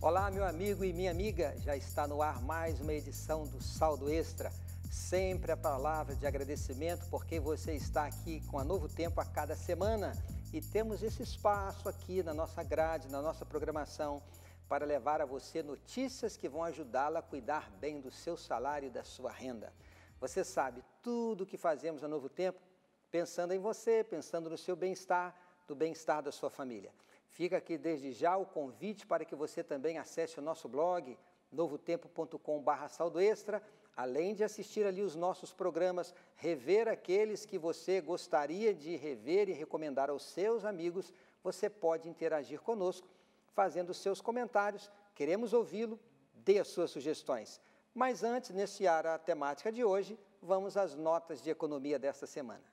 Olá, meu amigo e minha amiga, já está no ar mais uma edição do Saldo Extra. Sempre a palavra de agradecimento porque você está aqui com a Novo Tempo a cada semana e temos esse espaço aqui na nossa grade, na nossa programação, para levar a você notícias que vão ajudá-la a cuidar bem do seu salário e da sua renda. Você sabe, tudo que fazemos na Novo Tempo, pensando em você, pensando no seu bem-estar, do bem-estar da sua família. Fica aqui desde já o convite para que você também acesse o nosso blog, novotempo.com/saldoextra, além de assistir ali os nossos programas, rever aqueles que você gostaria de rever e recomendar aos seus amigos, você pode interagir conosco, fazendo os seus comentários, queremos ouvi-lo, dê as suas sugestões. Mas antes de iniciar a temática de hoje, vamos às notas de economia desta semana.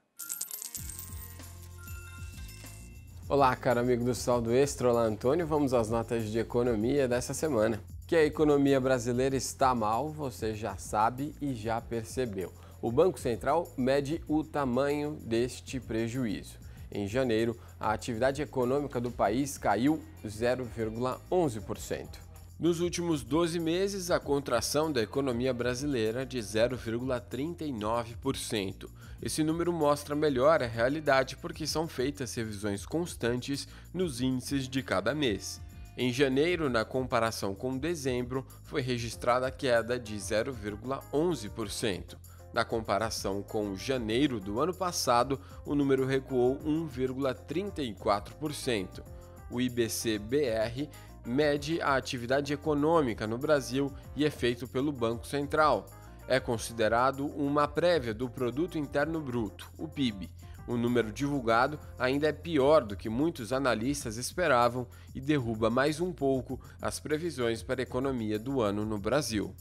Olá, caro amigo do Saldo Extra, olá Antônio, vamos às notas de economia dessa semana. Que a economia brasileira está mal, você já sabe e já percebeu. O Banco Central mede o tamanho deste prejuízo. Em janeiro, a atividade econômica do país caiu 0,11%. Nos últimos 12 meses, a contração da economia brasileira de 0,39%. Esse número mostra melhor a realidade porque são feitas revisões constantes nos índices de cada mês. Em janeiro, na comparação com dezembro, foi registrada a queda de 0,11%. Na comparação com janeiro do ano passado, o número recuou 1,34%. O IBC-BR mede a atividade econômica no Brasil e é feito pelo Banco Central. É considerado uma prévia do Produto Interno Bruto, o PIB. O número divulgado ainda é pior do que muitos analistas esperavam e derruba mais um pouco as previsões para a economia do ano no Brasil.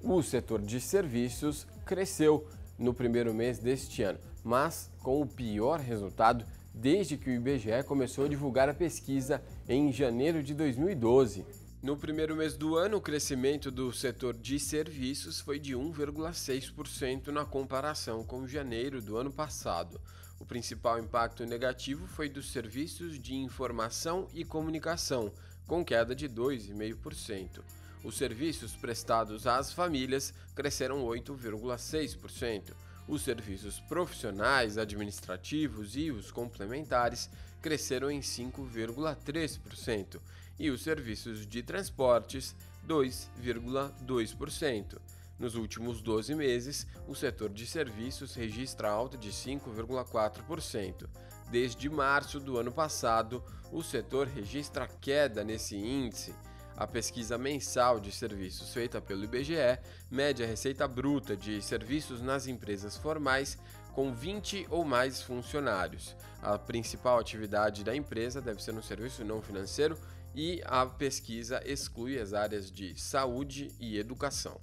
O setor de serviços cresceu no primeiro mês deste ano, mas com o pior resultado desde que o IBGE começou a divulgar a pesquisa em janeiro de 2012. No primeiro mês do ano, o crescimento do setor de serviços foi de 1,6% na comparação com janeiro do ano passado. O principal impacto negativo foi dos serviços de informação e comunicação, com queda de 2,5%. Os serviços prestados às famílias cresceram 8,6%. Os serviços profissionais, administrativos e os complementares cresceram em 5,3% e os serviços de transportes 2,2%. Nos últimos 12 meses, o setor de serviços registra alta de 5,4%. Desde março do ano passado, o setor registra queda nesse índice. A pesquisa mensal de serviços feita pelo IBGE mede a receita bruta de serviços nas empresas formais com 20 ou mais funcionários. A principal atividade da empresa deve ser no serviço não financeiro e a pesquisa exclui as áreas de saúde e educação.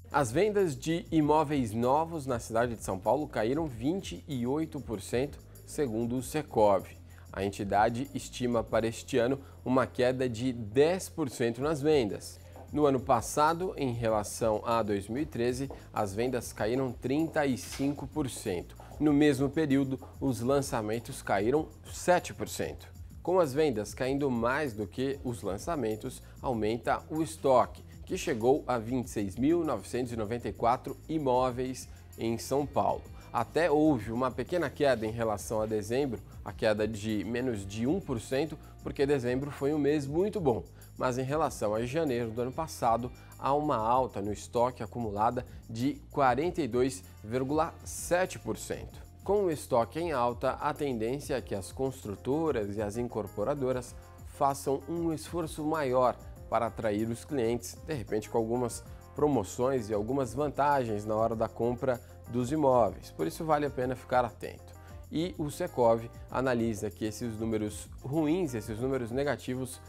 As vendas de imóveis novos na cidade de São Paulo caíram 28%, segundo o Secov. A entidade estima para este ano uma queda de 10% nas vendas. No ano passado, em relação a 2013, as vendas caíram 35%. No mesmo período, os lançamentos caíram 7%. Com as vendas caindo mais do que os lançamentos, aumenta o estoque, que chegou a 26.994 imóveis em São Paulo. Até houve uma pequena queda em relação a dezembro, a queda de menos de 1%, porque dezembro foi um mês muito bom. Mas em relação a janeiro do ano passado, há uma alta no estoque acumulada de 42,7%. Com o estoque em alta, a tendência é que as construtoras e as incorporadoras façam um esforço maior para atrair os clientes, de repente com algumas promoções e algumas vantagens na hora da compra dos imóveis. Por isso vale a pena ficar atento. E o Secov analisa que esses números ruins, esses números negativos,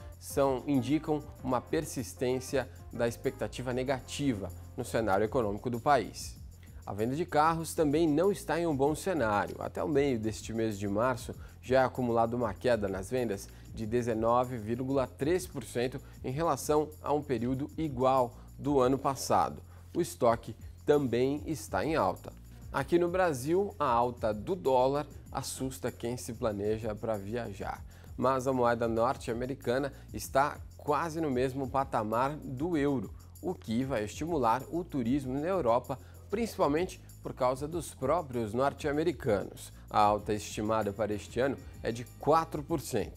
indicam uma persistência da expectativa negativa no cenário econômico do país. A venda de carros também não está em um bom cenário. Até o meio deste mês de março, já é acumulado uma queda nas vendas de 19,3% em relação a um período igual do ano passado. O estoque também está em alta. Aqui no Brasil, a alta do dólar assusta quem se planeja para viajar. mas a moeda norte-americana está quase no mesmo patamar do euro, o que vai estimular o turismo na Europa, principalmente por causa dos próprios norte-americanos. A alta estimada para este ano é de 4%.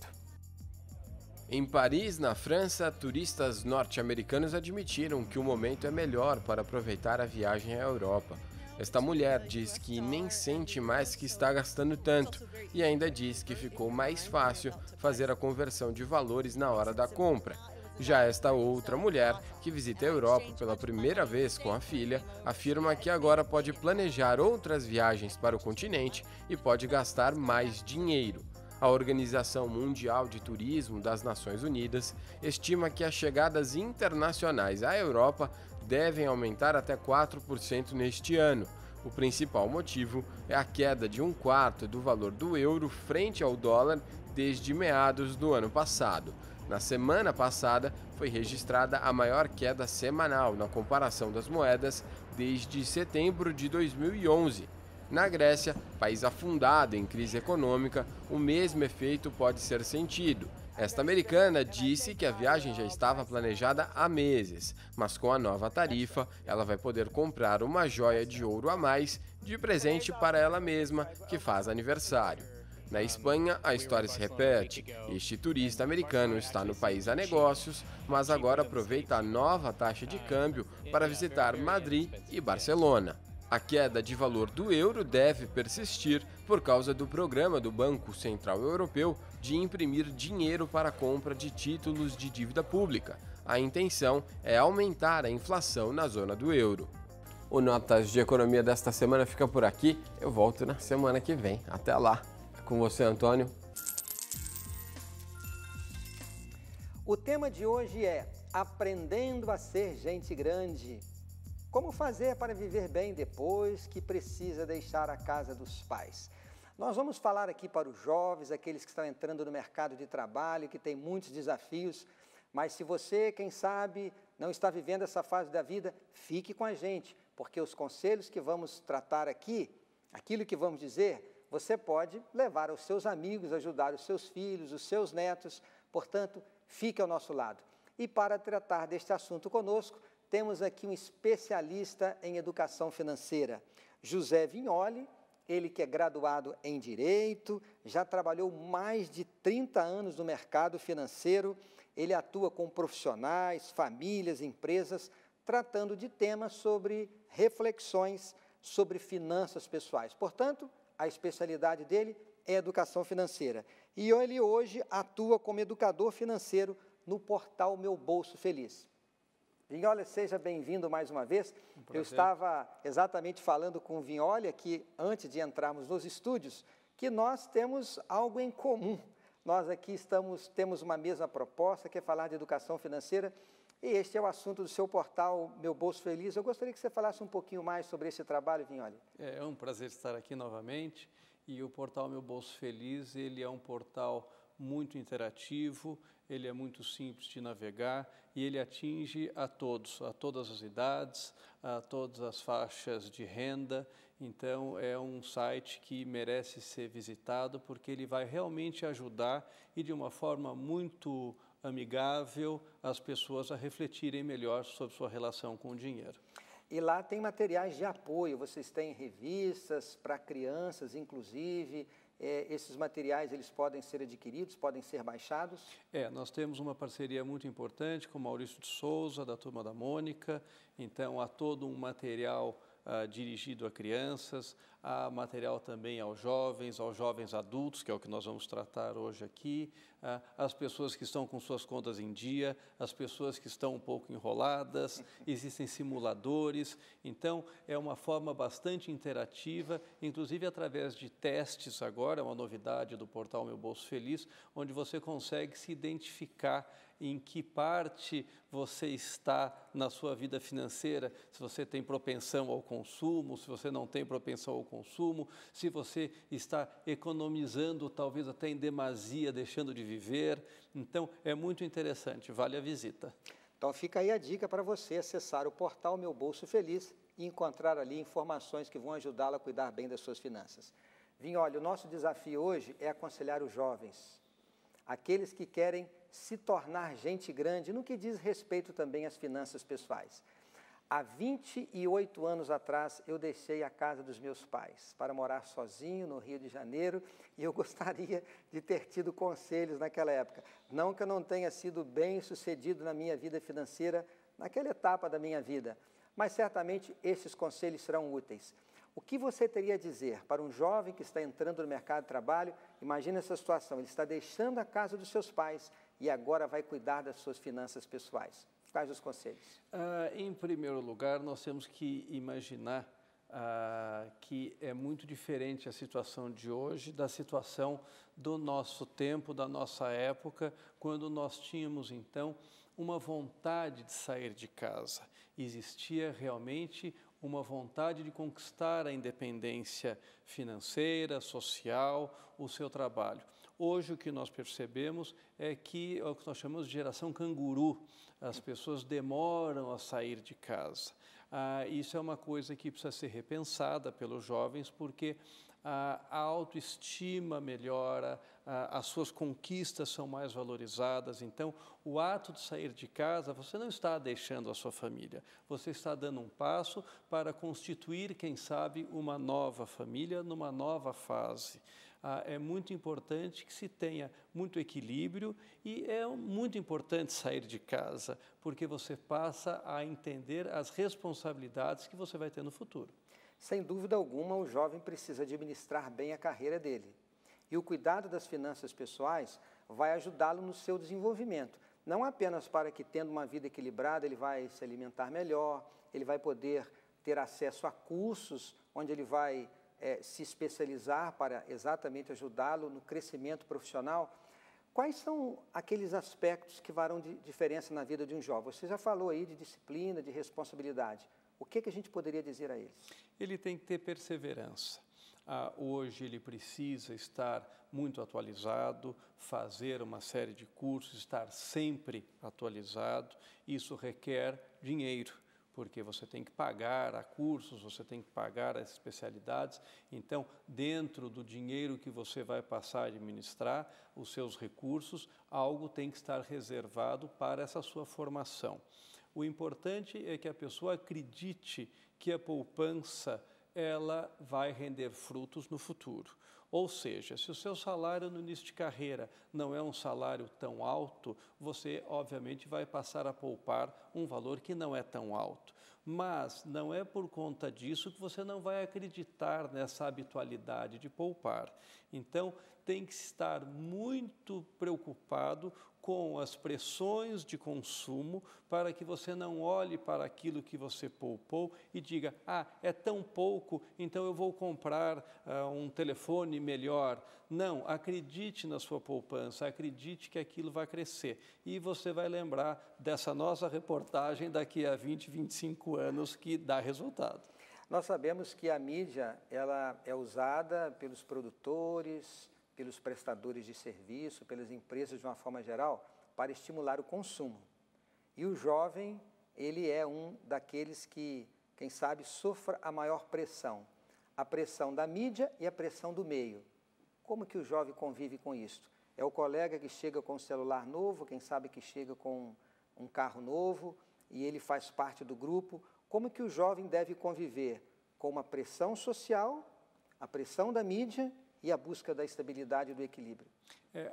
Em Paris, na França, turistas norte-americanos admitiram que o momento é melhor para aproveitar a viagem à Europa. Esta mulher diz que nem sente mais que está gastando tanto e ainda diz que ficou mais fácil fazer a conversão de valores na hora da compra. Já esta outra mulher, que visita a Europa pela primeira vez com a filha, afirma que agora pode planejar outras viagens para o continente e pode gastar mais dinheiro. A Organização Mundial de Turismo das Nações Unidas estima que as chegadas internacionais à Europa devem aumentar até 4% neste ano. O principal motivo é a queda de 1/4 do valor do euro frente ao dólar desde meados do ano passado. Na semana passada, foi registrada a maior queda semanal na comparação das moedas desde setembro de 2011. Na Grécia, país afundado em crise econômica, o mesmo efeito pode ser sentido. Esta americana disse que a viagem já estava planejada há meses, mas com a nova tarifa, ela vai poder comprar uma joia de ouro a mais de presente para ela mesma, que faz aniversário. Na Espanha, a história se repete. Este turista americano está no país a negócios, mas agora aproveita a nova taxa de câmbio para visitar Madrid e Barcelona. A queda de valor do euro deve persistir por causa do programa do Banco Central Europeu de imprimir dinheiro para a compra de títulos de dívida pública. A intenção é aumentar a inflação na zona do euro. O Notas de Economia desta semana fica por aqui. Eu volto na semana que vem. Até lá. Com você, Antônio. O tema de hoje é Aprendendo a Ser Gente Grande. Como fazer para viver bem depois que precisa deixar a casa dos pais? Nós vamos falar aqui para os jovens, aqueles que estão entrando no mercado de trabalho, que tem muitos desafios, mas se você, quem sabe, não está vivendo essa fase da vida, fique com a gente, porque os conselhos que vamos tratar aqui, aquilo que vamos dizer, você pode levar aos seus amigos, ajudar os seus filhos, os seus netos, portanto, fique ao nosso lado. E para tratar deste assunto conosco, temos aqui um especialista em educação financeira, José Vignoli, ele que é graduado em Direito, já trabalhou mais de 30 anos no mercado financeiro, ele atua com profissionais, famílias, empresas, tratando de temas sobre reflexões sobre finanças pessoais. Portanto, a especialidade dele é educação financeira. E ele hoje atua como educador financeiro no portal Meu Bolso Feliz. Vignoli, seja bem-vindo mais uma vez. Eu estava exatamente falando com o Vignoli aqui, antes de entrarmos nos estúdios, que nós temos algo em comum. Nós aqui temos uma mesma proposta, que é falar de educação financeira, e este é o assunto do seu portal Meu Bolso Feliz. Eu gostaria que você falasse um pouquinho mais sobre esse trabalho, Vignoli. É um prazer estar aqui novamente, e o portal Meu Bolso Feliz, ele é um portal muito interativo, ele é muito simples de navegar e ele atinge a todos, a todas as idades, a todas as faixas de renda. Então, é um site que merece ser visitado porque ele vai realmente ajudar e de uma forma muito amigável as pessoas a refletirem melhor sobre sua relação com o dinheiro. E lá tem materiais de apoio, vocês têm revistas para crianças, inclusive. Esses materiais eles podem ser adquiridos, podem ser baixados? Nós temos uma parceria muito importante com Maurício de Souza, da Turma da Mônica. Então, há todo um material dirigido a crianças, há material também aos jovens adultos, que é o que nós vamos tratar hoje aqui, as pessoas que estão com suas contas em dia, as pessoas que estão um pouco enroladas, existem simuladores. Então, é uma forma bastante interativa, inclusive através de testes agora, é uma novidade do portal Meu Bolso Feliz, onde você consegue se identificar em que parte você está na sua vida financeira, se você tem propensão ao consumo, se você não tem propensão ao consumo, se você está economizando, talvez até em demasia, deixando de viver. Então, é muito interessante, vale a visita. Então, fica aí a dica para você acessar o portal Meu Bolso Feliz e encontrar ali informações que vão ajudá-lo a cuidar bem das suas finanças. Vignoli, o nosso desafio hoje é aconselhar os jovens aqueles que querem se tornar gente grande no que diz respeito também às finanças pessoais. Há 28 anos atrás, eu deixei a casa dos meus pais para morar sozinho no Rio de Janeiro e eu gostaria de ter tido conselhos naquela época. Não que eu não tenha sido bem sucedido na minha vida financeira, naquela etapa da minha vida, mas certamente esses conselhos serão úteis. O que você teria a dizer para um jovem que está entrando no mercado de trabalho? Imagina essa situação, ele está deixando a casa dos seus pais e agora vai cuidar das suas finanças pessoais. Quais os conselhos? Em primeiro lugar, nós temos que imaginar que é muito diferente a situação de hoje da situação do nosso tempo, da nossa época, quando nós tínhamos, então, uma vontade de sair de casa. Existia realmente uma vontade de conquistar a independência financeira, social, o seu trabalho. Hoje o que nós percebemos é que é o que nós chamamos de geração canguru. As pessoas demoram a sair de casa. Isso é uma coisa que precisa ser repensada pelos jovens, porque a autoestima melhora, as suas conquistas são mais valorizadas. Então, o ato de sair de casa, você não está deixando a sua família, você está dando um passo para constituir, quem sabe, uma nova família numa nova fase. É muito importante que se tenha muito equilíbrio e é muito importante sair de casa, porque você passa a entender as responsabilidades que você vai ter no futuro. Sem dúvida alguma, o jovem precisa administrar bem a carreira dele. E o cuidado das finanças pessoais vai ajudá-lo no seu desenvolvimento. Não apenas para que, tendo uma vida equilibrada, ele vai se alimentar melhor, ele vai poder ter acesso a cursos onde ele vai se especializar para exatamente ajudá-lo no crescimento profissional. Quais são aqueles aspectos que farão diferença na vida de um jovem? Você já falou aí de disciplina, de responsabilidade. O que a gente poderia dizer a eles? Ele tem que ter perseverança. Hoje ele precisa estar muito atualizado, fazer uma série de cursos, estar sempre atualizado. Isso requer dinheiro, porque você tem que pagar a cursos, você tem que pagar as especialidades. Então, dentro do dinheiro que você vai passar a administrar, os seus recursos, algo tem que estar reservado para essa sua formação. O importante é que a pessoa acredite que a poupança ela vai render frutos no futuro. Ou seja, se o seu salário no início de carreira não é um salário tão alto, você obviamente vai passar a poupar um valor que não é tão alto. Mas não é por conta disso que você não vai acreditar nessa habitualidade de poupar. Então, tem que estar muito preocupado com as pressões de consumo para que você não olhe para aquilo que você poupou e diga, é tão pouco, então eu vou comprar um telefone melhor. Não, acredite na sua poupança, acredite que aquilo vai crescer. E você vai lembrar dessa nossa reportagem daqui a 20, 25 anos que dá resultado. Nós sabemos que a mídia ela é usada pelos produtores, pelos prestadores de serviço, pelas empresas de uma forma geral, para estimular o consumo. E o jovem, ele é um daqueles que, quem sabe, sofra a maior pressão. A pressão da mídia e a pressão do meio. Como que o jovem convive com isso? É o colega que chega com um celular novo, quem sabe que chega com um carro novo e ele faz parte do grupo. Como que o jovem deve conviver com uma pressão social, a pressão da mídia e a busca da estabilidade e do equilíbrio?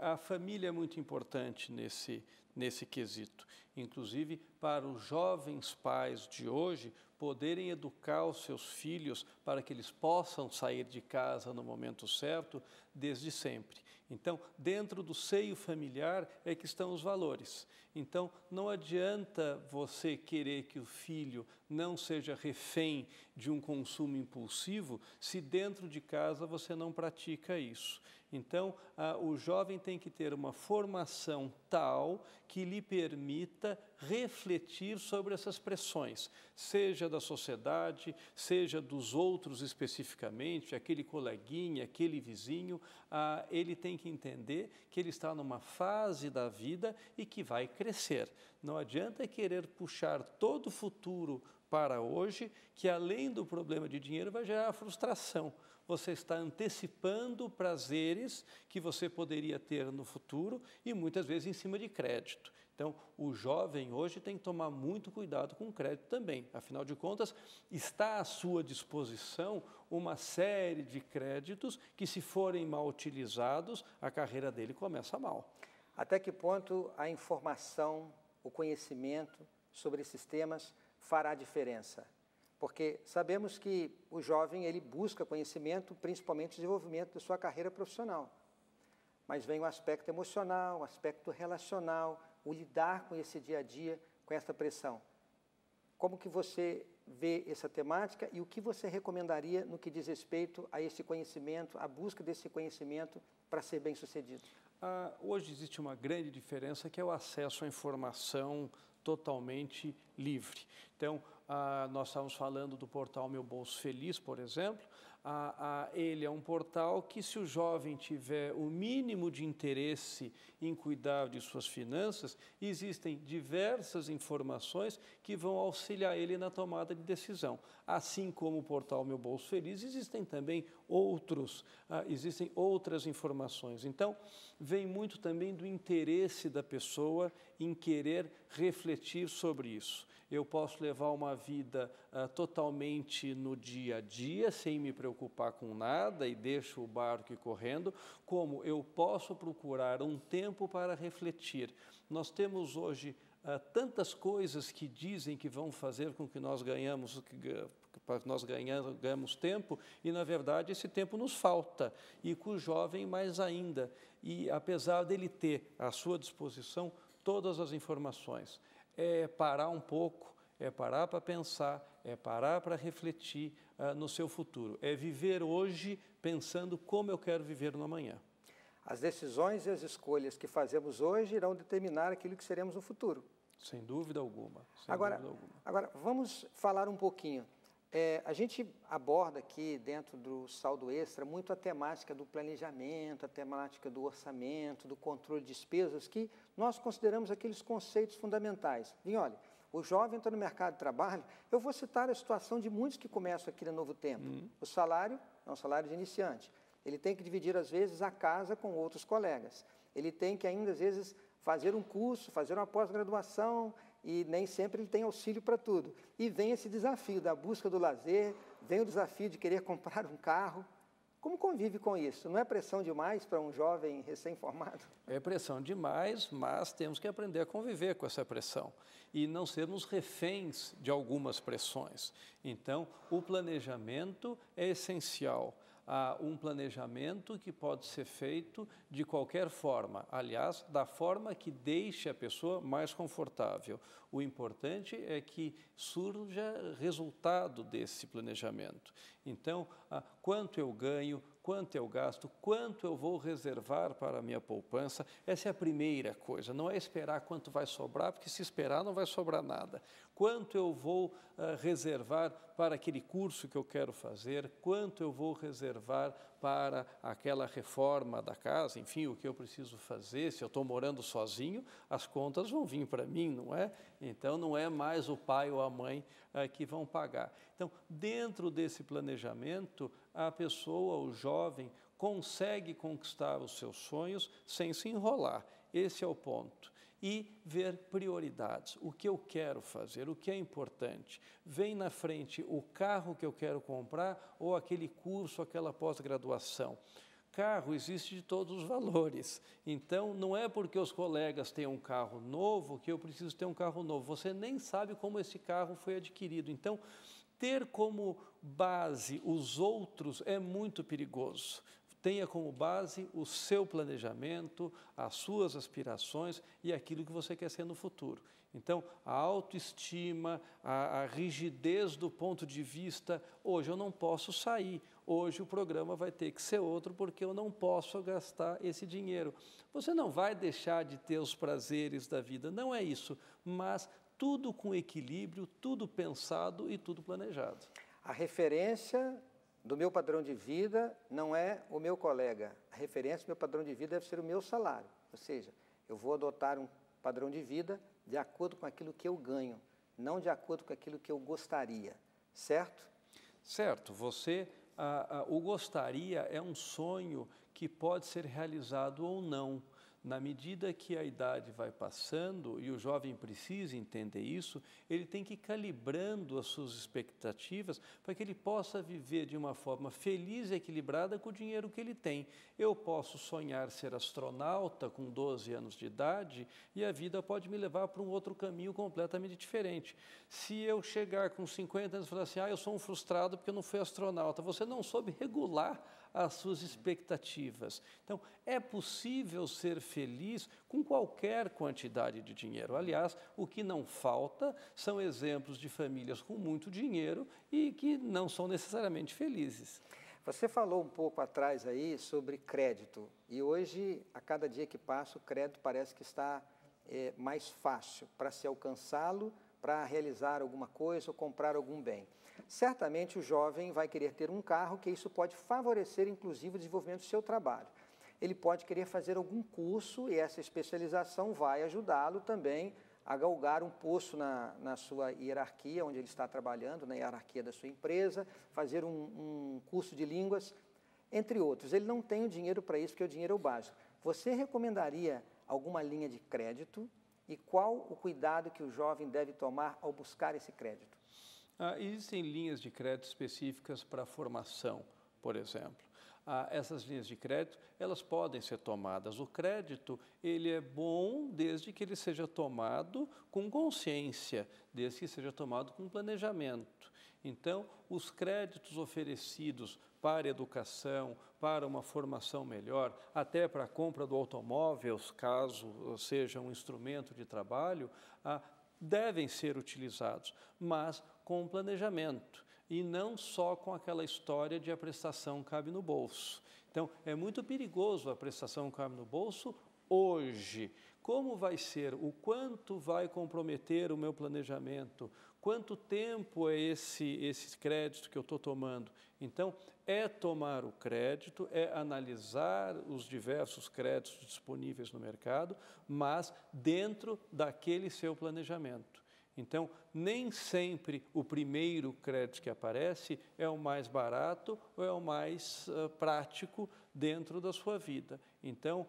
A família é muito importante nesse quesito. Inclusive, para os jovens pais de hoje poderem educar os seus filhos para que eles possam sair de casa no momento certo, desde sempre. Então, dentro do seio familiar é que estão os valores. Então, não adianta você querer que o filho não seja refém de um consumo impulsivo se dentro de casa você não pratica isso. Então, o jovem tem que ter uma formação tal que lhe permita refletir sobre essas pressões, seja da sociedade, seja dos outros especificamente, aquele coleguinha, aquele vizinho, ele tem que entender que ele está numa fase da vida e que vai crescer. Não adianta querer puxar todo o futuro para hoje, que além do problema de dinheiro vai gerar frustração. Você está antecipando prazeres que você poderia ter no futuro e muitas vezes em cima de crédito. Então, o jovem hoje tem que tomar muito cuidado com o crédito também. Afinal de contas, está à sua disposição uma série de créditos que, se forem mal utilizados, a carreira dele começa mal. Até que ponto a informação, o conhecimento sobre esses temas fará diferença? Porque sabemos que o jovem ele busca conhecimento, principalmente o desenvolvimento da sua carreira profissional. Mas vem o aspecto emocional, o aspecto relacional, o lidar com esse dia a dia, com essa pressão. Como que você vê essa temática e o que você recomendaria no que diz respeito a esse conhecimento, a busca desse conhecimento para ser bem-sucedido? Hoje existe uma grande diferença que é o acesso à informação totalmente livre. Então, nós estávamos falando do portal Meu Bolso Feliz, por exemplo. Ele é um portal que, se o jovem tiver o mínimo de interesse em cuidar de suas finanças, existem diversas informações que vão auxiliar ele na tomada de decisão. Assim como o portal Meu Bolso Feliz, existem também existem outras informações. Então, vem muito também do interesse da pessoa em querer refletir sobre isso. Eu posso levar uma vida totalmente no dia a dia, sem me preocupar com nada e deixo o barco ir correndo, como eu posso procurar um tempo para refletir. Nós temos hoje tantas coisas que dizem que vão fazer com que nós ganhamos tempo e, na verdade, esse tempo nos falta. E com o jovem, mais ainda. E, apesar dele ter à sua disposição todas as informações, é parar um pouco, é parar para pensar, é parar para refletir no seu futuro. É viver hoje pensando como eu quero viver no amanhã. As decisões e as escolhas que fazemos hoje irão determinar aquilo que seremos no futuro. Sem dúvida alguma. Agora, vamos falar um pouquinho. A gente aborda aqui dentro do saldo extra muito a temática do planejamento, a temática do orçamento, do controle de despesas, que nós consideramos aqueles conceitos fundamentais. E olha, o jovem entra no mercado de trabalho, eu vou citar a situação de muitos que começam aqui no Novo Tempo. O salário é um salário de iniciante. Ele tem que dividir, às vezes, a casa com outros colegas. Ele tem que ainda, às vezes, fazer um curso, fazer uma pós-graduação, e nem sempre ele tem auxílio para tudo. E vem esse desafio da busca do lazer, vem o desafio de querer comprar um carro. Como convive com isso? Não é pressão demais para um jovem recém-formado? É pressão demais, mas temos que aprender a conviver com essa pressão e não sermos reféns de algumas pressões. Então, o planejamento é essencial. Há um planejamento que pode ser feito de qualquer forma, aliás, da forma que deixe a pessoa mais confortável. O importante é que surja resultado desse planejamento. Então, quanto eu ganho, quanto eu gasto, quanto eu vou reservar para a minha poupança, essa é a primeira coisa. Não é esperar quanto vai sobrar, porque se esperar não vai sobrar nada. Quanto eu vou reservar para aquele curso que eu quero fazer, quanto eu vou reservar para aquela reforma da casa, enfim, o que eu preciso fazer. Se eu estou morando sozinho, as contas vão vir para mim, não é? Então, não é mais o pai ou a mãe que vão pagar. Então, dentro desse planejamento, a pessoa, o jovem, consegue conquistar os seus sonhos sem se enrolar. Esse é o ponto. E ver prioridades, o que eu quero fazer, o que é importante. Vem na frente o carro que eu quero comprar ou aquele curso, aquela pós-graduação. Carro existe de todos os valores, então não é porque os colegas têm um carro novo que eu preciso ter um carro novo. Você nem sabe como esse carro foi adquirido. Então, ter como base os outros é muito perigoso. Tenha como base o seu planejamento, as suas aspirações e aquilo que você quer ser no futuro. Então, a autoestima, a rigidez do ponto de vista, hoje eu não posso sair, hoje o programa vai ter que ser outro porque eu não posso gastar esse dinheiro. Você não vai deixar de ter os prazeres da vida, não é isso, mas tudo com equilíbrio, tudo pensado e tudo planejado. A referência do meu padrão de vida não é o meu colega. A referência do meu padrão de vida deve ser o meu salário. Ou seja, eu vou adotar um padrão de vida de acordo com aquilo que eu ganho, não de acordo com aquilo que eu gostaria, certo? Certo, o gostaria é um sonho que pode ser realizado ou não. Na medida que a idade vai passando, e o jovem precisa entender isso, ele tem que ir calibrando as suas expectativas para que ele possa viver de uma forma feliz e equilibrada com o dinheiro que ele tem. Eu posso sonhar ser astronauta com 12 anos de idade e a vida pode me levar para um outro caminho completamente diferente. Se eu chegar com 50 anos e falar assim, eu sou um frustrado porque eu não fui astronauta, você não soube regular as suas expectativas. Então, é possível ser feliz com qualquer quantidade de dinheiro. Aliás, o que não falta são exemplos de famílias com muito dinheiro e que não são necessariamente felizes. Você falou um pouco atrás aí sobre crédito e hoje, a cada dia que passa, o crédito parece que está mais fácil para se alcançá-lo, para realizar alguma coisa ou comprar algum bem. Certamente o jovem vai querer ter um carro, que isso pode favorecer, inclusive, o desenvolvimento do seu trabalho. Ele pode querer fazer algum curso e essa especialização vai ajudá-lo também a galgar um posto na sua hierarquia, onde ele está trabalhando, na hierarquia da sua empresa, fazer um curso de línguas, entre outros. Ele não tem o dinheiro para isso, porque o dinheiro é o básico. Você recomendaria alguma linha de crédito e qual o cuidado que o jovem deve tomar ao buscar esse crédito? Existem linhas de crédito específicas para formação, por exemplo. Essas linhas de crédito, elas podem ser tomadas. O crédito, ele é bom desde que ele seja tomado com consciência, desde que seja tomado com planejamento. Então, os créditos oferecidos para educação, para uma formação melhor, até para a compra do automóvel, caso seja um instrumento de trabalho, devem ser utilizados, mas com planejamento e não só com aquela história de a prestação cabe no bolso. Então, é muito perigoso a prestação cabe no bolso hoje. Como vai ser? O quanto vai comprometer o meu planejamento? Quanto tempo é esse crédito que eu estou tomando? Então, é tomar o crédito, é analisar os diversos créditos disponíveis no mercado, mas dentro daquele seu planejamento. Então, nem sempre o primeiro crédito que aparece é o mais barato ou é o mais prático dentro da sua vida. Então,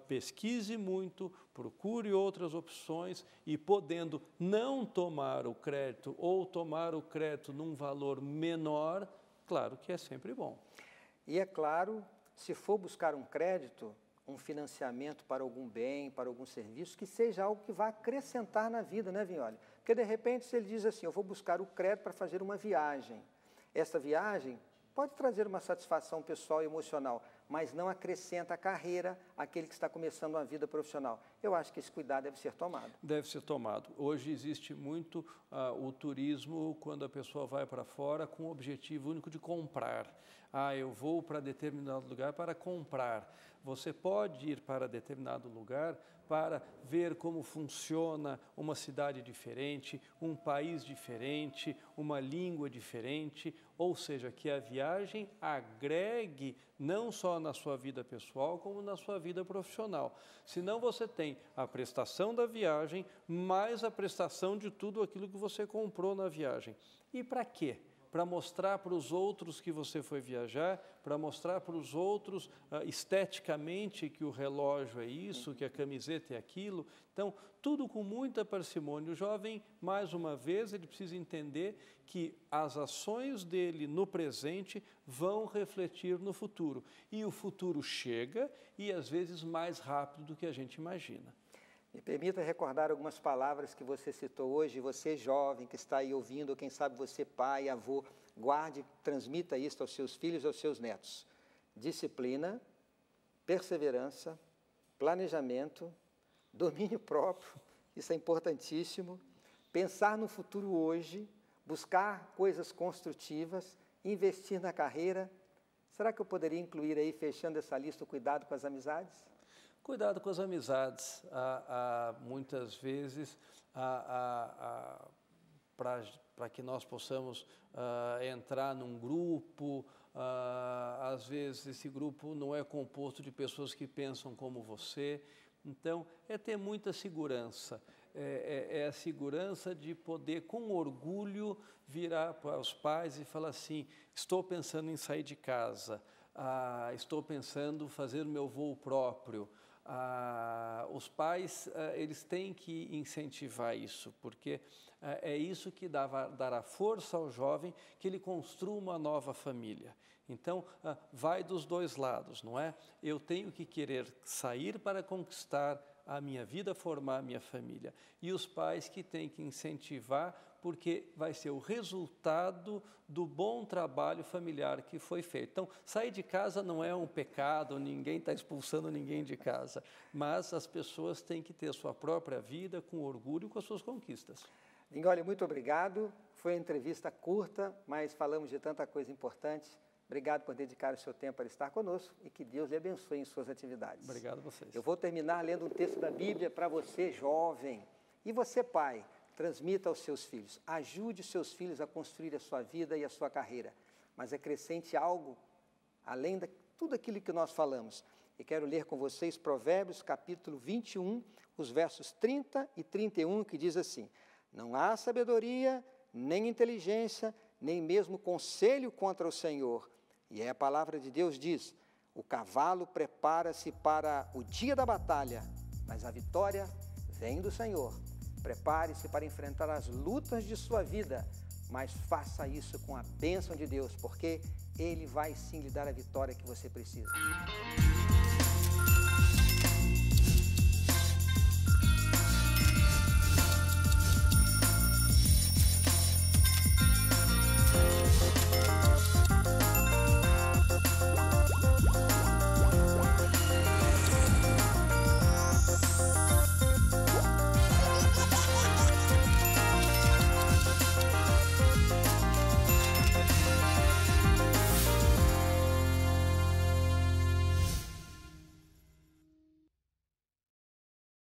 pesquise muito, procure outras opções e, podendo não tomar o crédito ou tomar o crédito num valor menor, claro que é sempre bom. E é claro, se for buscar um crédito, um financiamento para algum bem, para algum serviço, que seja algo que vá acrescentar na vida, né, Vignoli? Porque, de repente, se ele diz assim, eu vou buscar o crédito para fazer uma viagem. Essa viagem pode trazer uma satisfação pessoal e emocional, mas não acrescenta a carreira àquele que está começando uma vida profissional. Eu acho que esse cuidado deve ser tomado. Deve ser tomado. Hoje existe muito o turismo quando a pessoa vai para fora com o objetivo único de comprar. Eu vou para determinado lugar para comprar. Você pode ir para determinado lugar para ver como funciona uma cidade diferente, um país diferente, uma língua diferente, ou seja, que a viagem agregue não só na sua vida pessoal, como na sua vida profissional. Senão você tem a prestação da viagem, mais a prestação de tudo aquilo que você comprou na viagem. E para quê? Para mostrar para os outros que você foi viajar, para mostrar para os outros esteticamente que o relógio é isso, que a camiseta é aquilo. Então, tudo com muita parcimônia. O jovem, mais uma vez, ele precisa entender que as ações dele no presente vão refletir no futuro. E o futuro chega e, às vezes, mais rápido do que a gente imagina. Me permita recordar algumas palavras que você citou hoje, você jovem que está aí ouvindo, ou quem sabe você pai, avô, guarde, transmita isso aos seus filhos e aos seus netos. Disciplina, perseverança, planejamento, domínio próprio, isso é importantíssimo, pensar no futuro hoje, buscar coisas construtivas, investir na carreira. Será que eu poderia incluir aí, fechando essa lista, o cuidado com as amizades? Cuidado com as amizades. Muitas vezes, para que nós possamos entrar num grupo, às vezes esse grupo não é composto de pessoas que pensam como você. Então, é ter muita segurança. É a segurança de poder, com orgulho, virar para os pais e falar assim, estou pensando em sair de casa, estou pensando em fazer o meu voo próprio. Os pais, eles têm que incentivar isso, porque é isso que dará força ao jovem que ele construa uma nova família. Então, vai dos dois lados, não é? Eu tenho que querer sair para conquistar a minha vida, formar a minha família. E os pais que têm que incentivar, porque vai ser o resultado do bom trabalho familiar que foi feito. Então, sair de casa não é um pecado, ninguém está expulsando ninguém de casa, mas as pessoas têm que ter sua própria vida com orgulho, com as suas conquistas. Lingoli, muito obrigado. Foi uma entrevista curta, mas falamos de tanta coisa importante. Obrigado por dedicar o seu tempo para estar conosco e que Deus lhe abençoe em suas atividades. Obrigado a vocês. Eu vou terminar lendo um texto da Bíblia para você, jovem. E você, pai, transmita aos seus filhos. Ajude os seus filhos a construir a sua vida e a sua carreira. Mas acrescente algo além de tudo aquilo que nós falamos. E quero ler com vocês Provérbios, capítulo 21, os versos 30 e 31, que diz assim: não há sabedoria, nem inteligência, nem mesmo conselho contra o Senhor. E a palavra de Deus diz: o cavalo prepara-se para o dia da batalha, mas a vitória vem do Senhor. Prepare-se para enfrentar as lutas de sua vida, mas faça isso com a bênção de Deus, porque Ele vai sim lhe dar a vitória que você precisa.